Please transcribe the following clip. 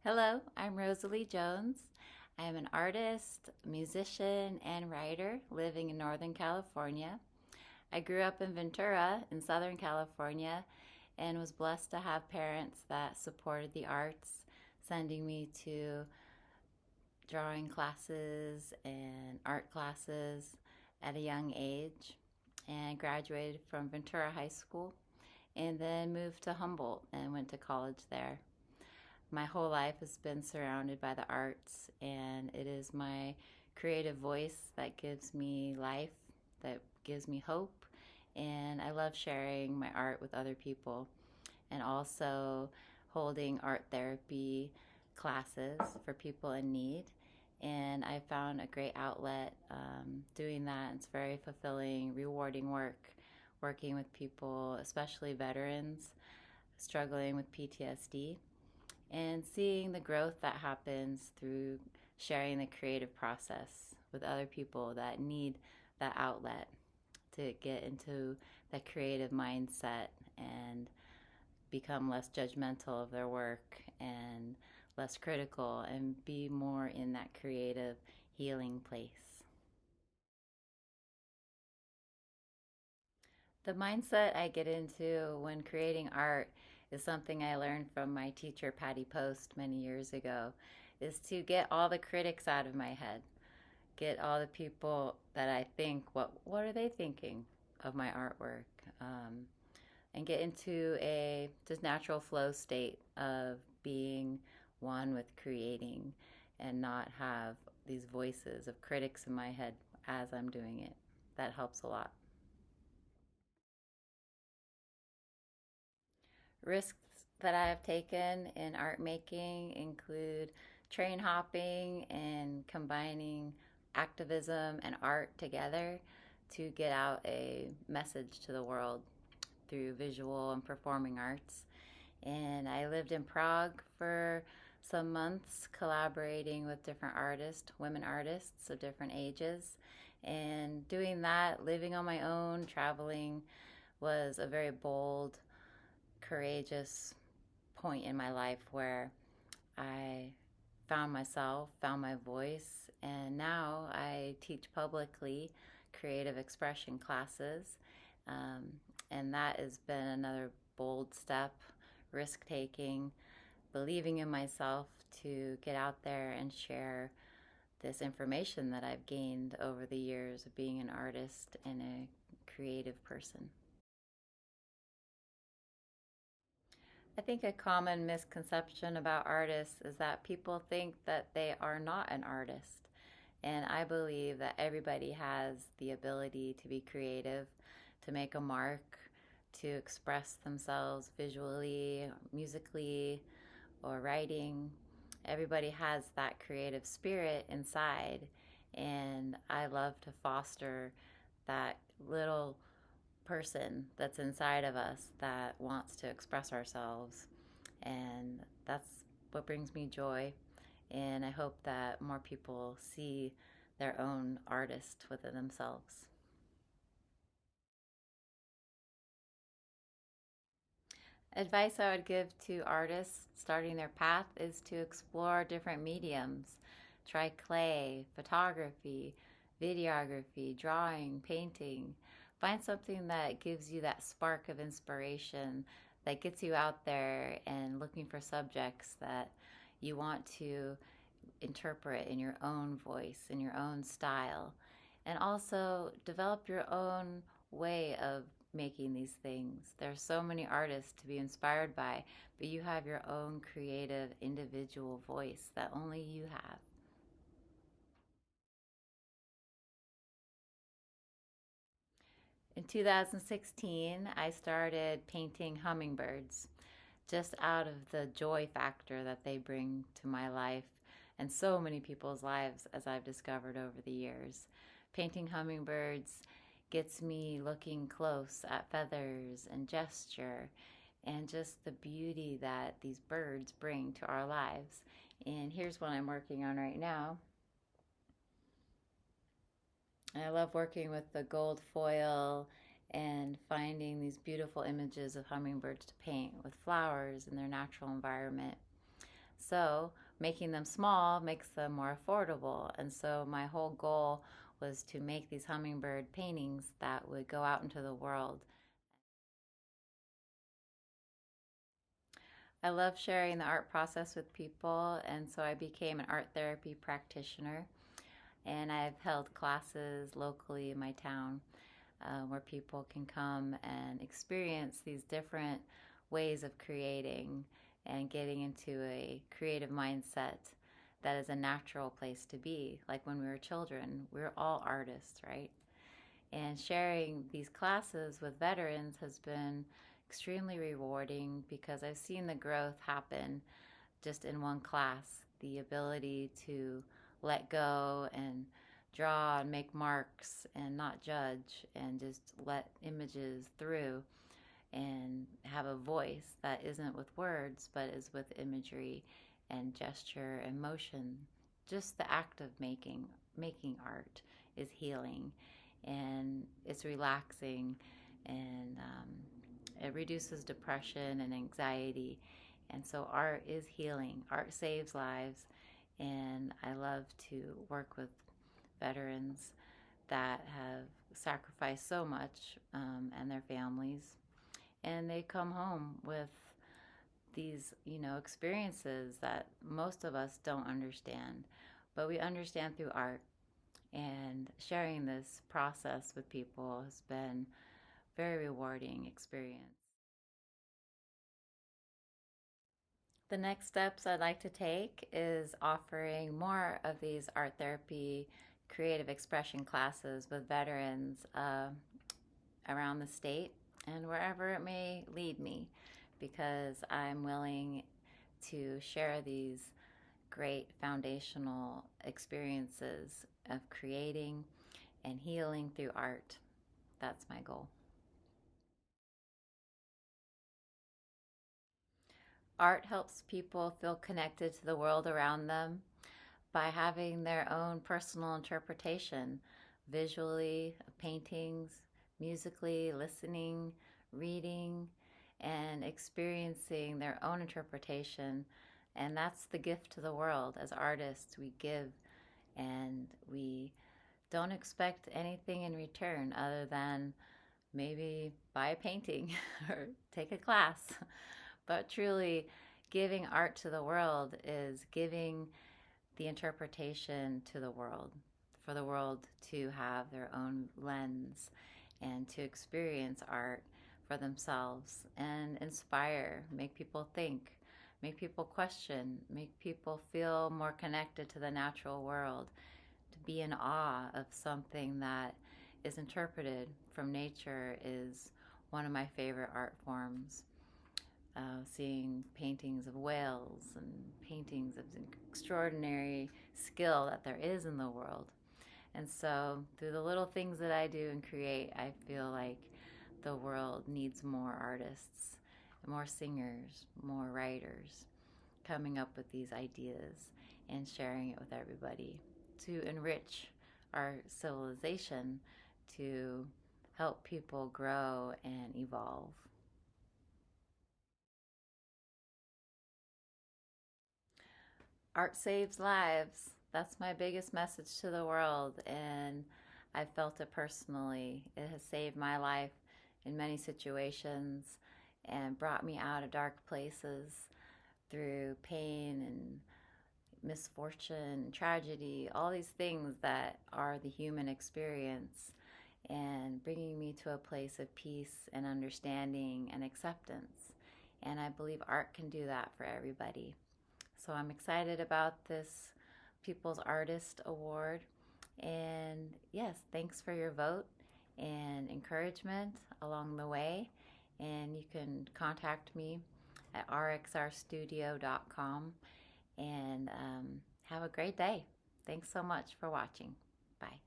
Hello, I'm Rosalie Jones. I am an artist, musician, and writer living in Northern California. I grew up in Ventura in Southern California and was blessed to have parents that supported the arts, sending me to drawing classes and art classes at a young age, and graduated from Ventura High School and then moved to Humboldt and went to college there. My whole life has been surrounded by the arts, and it is my creative voice that gives me life, that gives me hope, and I love sharing my art with other people and also holding art therapy classes for people in need. And I found a great outlet doing that. It's very fulfilling, rewarding work, working with people, especially veterans struggling with PTSD, and seeing the growth that happens through sharing the creative process with other people that need that outlet to get into that creative mindset and become less judgmental of their work and less critical and be more in that creative healing place. The mindset I get into when creating art is something I learned from my teacher Patty Post many years ago, is to get all the critics out of my head. Get all the people that I think, what are they thinking of my artwork? Um, and get into a just natural flow state of being one with creating and not have these voices of critics in my head as I'm doing it. That helps a lot. Risks that I have taken in art making include train hopping and combining activism and art together to get out a message to the world through visual and performing arts. And I lived in Prague for some months collaborating with different artists, women artists of different ages. And doing that, living on my own, traveling, was a very bold, courageous point in my life where I found myself, found my voice, and now I teach publicly creative expression classes. Um, and that has been another bold step, risk taking, believing in myself to get out there and share this information that I've gained over the years of being an artist and a creative person. I think a common misconception about artists is that people think that they are not an artist. And I believe that everybody has the ability to be creative, to make a mark, to express themselves visually, musically, or writing. Everybody has that creative spirit inside. And I love to foster that little person that's inside of us that wants to express ourselves. And that's what brings me joy. And I hope that more people see their own artist within themselves. Advice I would give to artists starting their path is to explore different mediums. Try clay, photography, videography, drawing, painting. Find something that gives you that spark of inspiration, that gets you out there and looking for subjects that you want to interpret in your own voice, in your own style, and also develop your own way of making these things. There's so many artists to be inspired by, but you have your own creative individual voice that only you have. In 2016, I started painting hummingbirds just out of the joy factor that they bring to my life and so many people's lives, as I've discovered over the years. Painting hummingbirds gets me looking close at feathers and gesture and just the beauty that these birds bring to our lives. And here's what I'm working on right now. I love working with the gold foil and finding these beautiful images of hummingbirds to paint with flowers in their natural environment. So making them small makes them more affordable. And so my whole goal was to make these hummingbird paintings that would go out into the world. I love sharing the art process with people, and so I became an art therapy practitioner. And I've held classes locally in my town where people can come and experience these different ways of creating and getting into a creative mindset that is a natural place to be. Like when we were children, we were all artists, right? And sharing these classes with veterans has been extremely rewarding because I've seen the growth happen just in one class. The ability to let go and draw and make marks and not judge and just let images through and have a voice that isn't with words but is with imagery and gesture and motion. Just the act of making art is healing, and it's relaxing, and it reduces depression and anxiety. And so art is healing. Art saves lives, and I love to work with veterans that have sacrificed so much, and their families, and they come home with these, experiences that most of us don't understand, but we understand through art. And sharing this process with people has been a very rewarding experience. The next steps I'd like to take is offering more of these art therapy creative expression classes with veterans around the state and wherever it may lead me, because I'm willing to share these great foundational experiences of creating and healing through art. That's my goal. Art helps people feel connected to the world around them by having their own personal interpretation, visually, of paintings, musically, listening, reading, and experiencing their own interpretation. And that's the gift to the world. As artists, we give, and we don't expect anything in return other than maybe buy a painting or take a class. But truly, giving art to the world is giving the interpretation to the world, for the world to have their own lens and to experience art for themselves and inspire, make people think, make people question, make people feel more connected to the natural world, to be in awe of something that is interpreted from nature is one of my favorite art forms. Seeing paintings of whales and paintings of extraordinary skill that there is in the world. And so, through the little things that I do and create, I feel like the world needs more artists, more singers, more writers coming up with these ideas and sharing it with everybody to enrich our civilization, to help people grow and evolve. Art saves lives. That's my biggest message to the world, and I felt it personally. It has saved my life in many situations and brought me out of dark places through pain and misfortune, tragedy, all these things that are the human experience, and bringing me to a place of peace and understanding and acceptance. And I believe art can do that for everybody. So I'm excited about this People's Artist Award. And yes, thanks for your vote and encouragement along the way. And you can contact me at rxrstudio.com, and have a great day. Thanks so much for watching. Bye.